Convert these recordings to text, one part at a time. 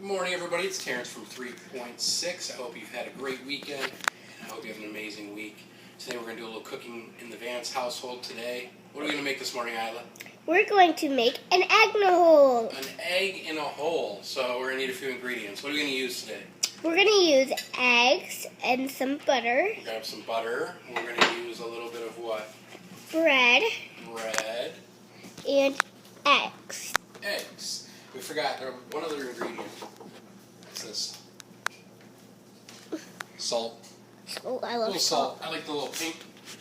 Good morning, everybody. It's Terrence from 3.6. I hope you've had a great weekend, and I hope you have an amazing week. Today we're going to do a little cooking in the Vance household today. What are we going to make this morning, Isla? We're going to make an egg in a hole. An egg in a hole. So we're going to need a few ingredients. What are we going to use today? We're going to use eggs and some butter. Grab some butter. And we're going to use a little bit of what? Bread. Bread. And eggs. Eggs. We forgot one other ingredient. What's this? Salt. Oh, I love a little salt. I like the little pink,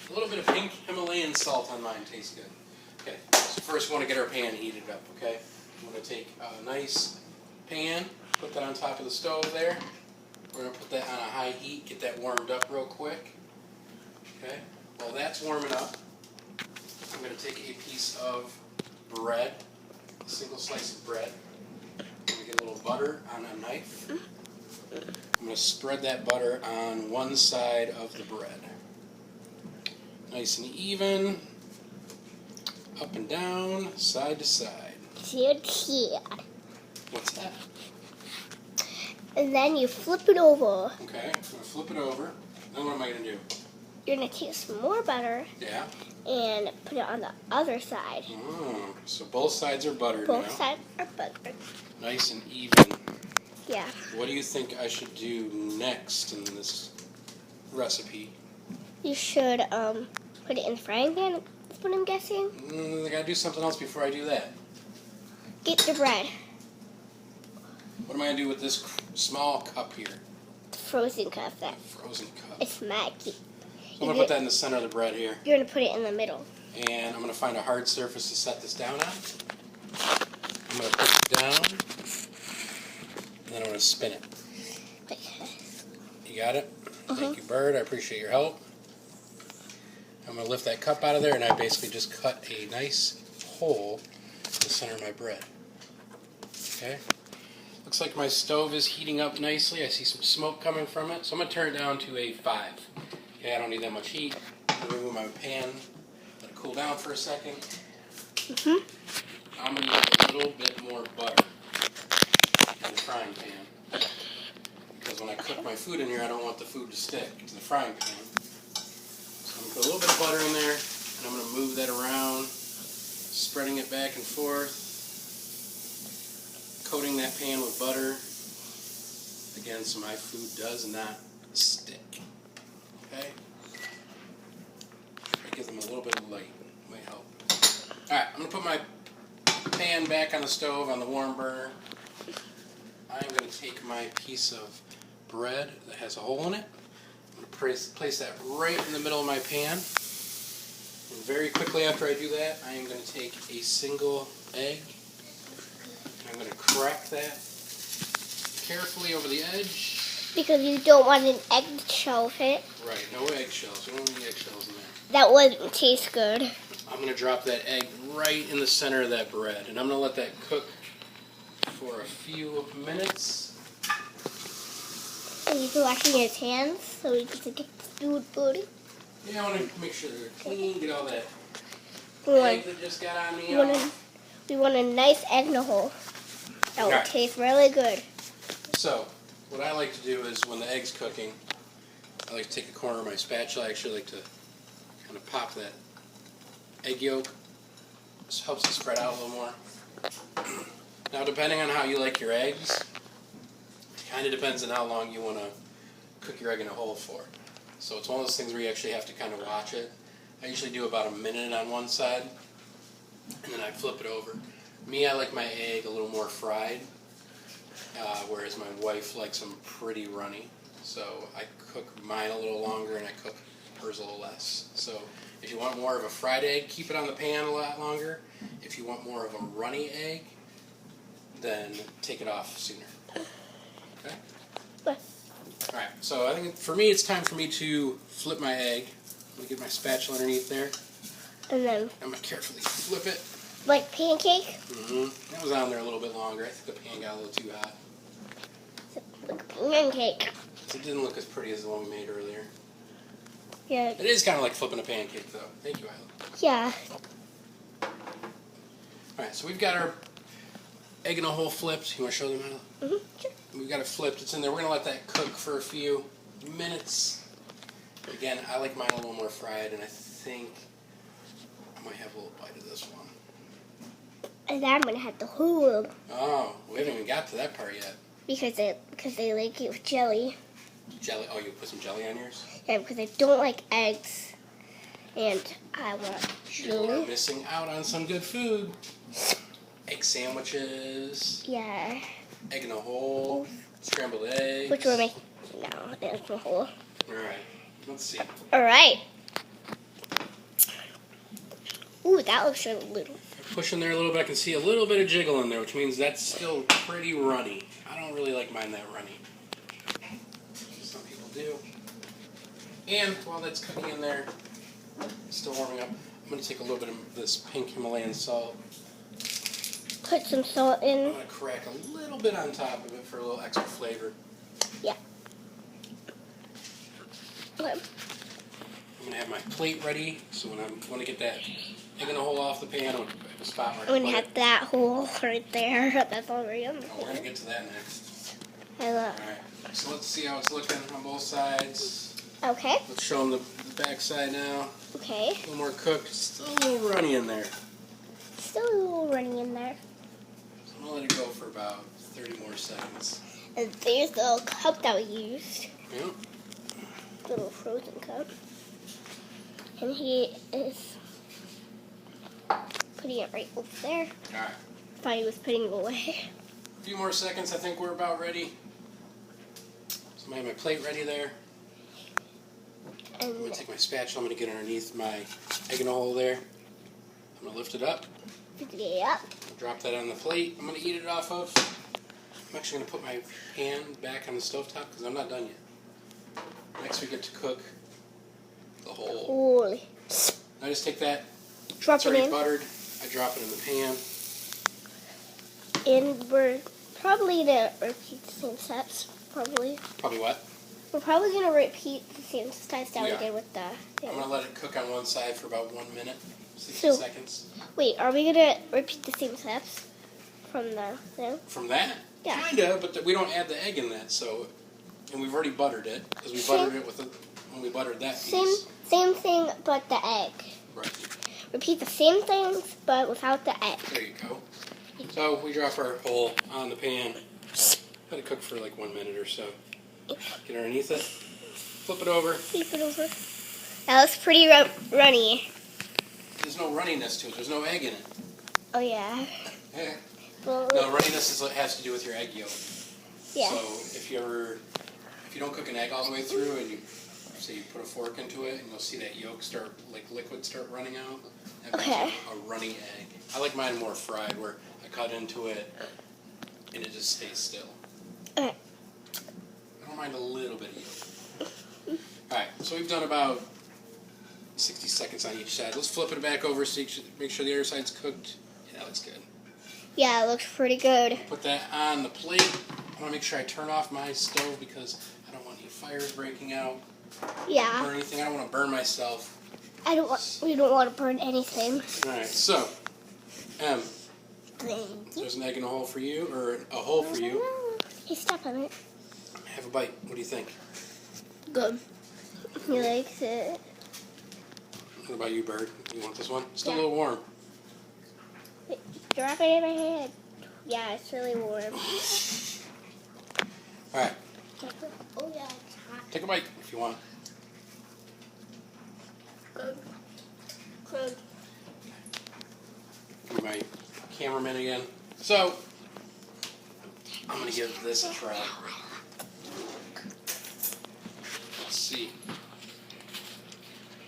a little bit of pink Himalayan salt on mine. Tastes good. Okay, so first we want to get our pan heated up, okay? I'm going to take a nice pan, put that on top of the stove there. We're going to put that on a high heat, get that warmed up real quick. Okay, while that's warming up, I'm going to take a piece of bread, a single slice of bread. I'm going to get a little butter on a knife. I'm going to spread that butter on one side of the bread. Nice and even, up and down, side to side. Here. What's that? And then you flip it over. Okay, I'm going to flip it over. Then what am I going to do? You're going to take some more butter. Yeah. And put it on the other side. So both sides are buttered now. Both sides are buttered. Nice and even. Yeah. What do you think I should do next in this recipe? You should put it in the frying pan, is what I'm guessing. I gotta do something else before I do that. Get the bread. What am I gonna do with this small cup here? Frozen cup. Frozen cup. It's Maggie. So I'm gonna put that in the center of the bread here. You're gonna put it in the middle. And I'm gonna find a hard surface to set this down on. I'm gonna put it down. And then I'm going to spin it. You got it? Thank you, Bird. I appreciate your help. I'm going to lift that cup out of there, and I basically just cut a nice hole in the center of my bread. Okay? Looks like my stove is heating up nicely. I see some smoke coming from it. So I'm going to turn it down to a 5. Okay, I don't need that much heat. I'm going to remove my pan, let it cool down for a second. I'm going to use a little bit more butter in the frying pan, because when I cook my food in here, I don't want the food to stick to the frying pan. So I'm going to put a little bit of butter in there, and I'm going to move that around, spreading it back and forth, coating that pan with butter. Again, so my food does not stick. Okay? I give them a little bit of light. Might help. Alright, I'm going to put my pan back on the stove on the warm burner. I'm going to take my piece of bread that has a hole in it. I'm going to place that right in the middle of my pan. And very quickly after I do that, I am going to take a single egg. I'm going to crack that carefully over the edge. Because you don't want an eggshell hit. Right, no eggshells. We don't want any eggshells in there. That wouldn't taste good. I'm going to drop that egg right in the center of that bread. And I'm going to let that cook for a few minutes. And he's washing his hands so he doesn't get the food good. Yeah, I want to make sure they're clean, get all that We egg that just got on me off. We want a nice egg in a hole. That will taste really good. So, what I like to do is when the egg's cooking, I like to take a corner of my spatula. I actually like to kind of pop that egg yolk. This helps it spread out a little more. Now, depending on how you like your eggs, it kind of depends on how long you want to cook your egg in a hole for. So it's one of those things where you actually have to kind of watch it. I usually do about a minute on one side, and then I flip it over. Me, I like my egg a little more fried, whereas my wife likes them pretty runny. So I cook mine a little longer, and I cook hers a little less. So if you want more of a fried egg, keep it on the pan a lot longer. If you want more of a runny egg, then take it off sooner. Okay? Alright, so I think for me it's time for me to flip my egg. Let me get my spatula underneath there. And then I'm going to carefully flip it. like pancake? That was on there a little bit longer. I think the pan got a little too hot. Like pancake. It didn't look as pretty as the one we made earlier. Yeah. It is kind of like flipping a pancake though. Thank you, Isla. Yeah. Alright, so we've got our egg in a hole flipped. You want to show them how? Sure. We got it flipped. It's in there. We're gonna let that cook for a few minutes. Again, I like mine a little more fried, and I think I might have a little bite of this one. And I'm gonna have the whole. Oh, we haven't even got to that part yet. Because they like it with jelly. Jelly? Oh, you put some jelly on yours? Yeah, because I don't like eggs, and I want You are jelly. missing out on some good food. Egg sandwiches. Yeah. Egg in a hole. Scrambled eggs. Which we're making now. There's the whole. All right. Let's see. All right. Ooh, that looks a little. Push in there a little bit. I can see a little bit of jiggle in there, which means that's still pretty runny. I don't really like mine that runny. Some people do. And while that's cooking in there, still warming up, I'm going to take a little bit of this pink Himalayan salt. Put some salt I'm in. going to crack a little bit on top of it for a little extra flavor. Yeah. Okay. I'm going to have my plate ready, so when I want to get that egg in the hole off the pan, I'm going to have a spot where I I'm can gonna put have that hole right there. That's already on the Oh, we're going to get to that next. I love. Alright, so let's see how it's looking on both sides. Okay. Let's show them the back side now. Okay. A little more cooked. Still a little runny in there. Still a little running in there. So I'm going to let it go for about 30 more seconds. And there's the little cup that we used. Yep. Little frozen cup. And he is putting it right over there. Alright. Thought he was putting it away. A few more seconds. I think we're about ready. So I have my plate ready there. I'm And going to take my spatula. I'm going to get underneath my egg in a hole there. I'm going to lift it up. pick it up. Drop that on the plate. I'm going to eat it off of. I'm actually going to put my pan back on the stovetop because I'm not done yet. Next we get to cook the whole. Holy. I just take that. Drop It's it already in. buttered. I drop it in the pan. And we're probably going to repeat the same steps. Probably. Probably what? We're probably going to repeat the same steps that Yeah. we did with the thing. I'm going to let it cook on one side for about 1 minute, 60 So- seconds. Wait, are we going to repeat the same steps from the thing? From that? Yeah. Kinda, but we don't add the egg in that, so. And we've already buttered it, because we buttered it with when we buttered that piece. Same thing, but the egg. Right. Repeat the same things, but without the egg. There you go. So we drop our whole on the pan. Let it cook for like 1 minute or so. Get underneath it. Flip it over. Flip it over. That looks pretty runny. There's no runniness to it. There's no egg in it. Oh, yeah. Yeah. Well, No, runniness has to do with your egg yolk. yeah. So if you don't cook an egg all the way through and you say you put a fork into it and you'll see that yolk start, like liquid start running out, that makes Okay. it a runny egg. I like mine more fried where I cut into it and it just stays still. Okay. I don't mind a little bit of yolk. Alright, so we've done about 60 seconds on each side. Let's flip it back over so you should make sure the other side's cooked. Yeah, that looks good. Yeah, it looks pretty good. Put that on the plate. I want to make sure I turn off my stove because I don't want any fires breaking out Yeah. or anything. I don't want to burn myself. We don't want to burn anything. Alright, so, Thank you. there's an egg in a hole for you, or a hole for you. Hey, step on it. Have a bite. What do you think? Good. He likes it. What about you, Bird? You want this one? Still Yeah. a little warm. Drop it in my hand. Yeah, it's really warm. Alright, Oh, yeah, it's hot. take a bite if you want. Good. Good. Be my cameraman again. So, I'm going to give this a try. Let's see.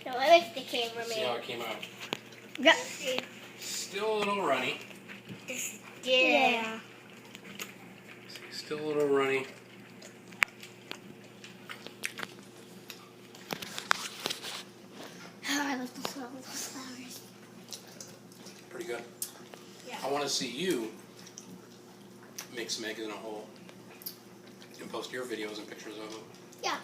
No, I like the See how cameraman. it came out. Yeah. Still a little runny. Yeah. Still a little runny. Oh, I like the smell of those flowers. Pretty good. Yeah. I want to see you make some eggs in a hole and post your videos and pictures of them. Yeah.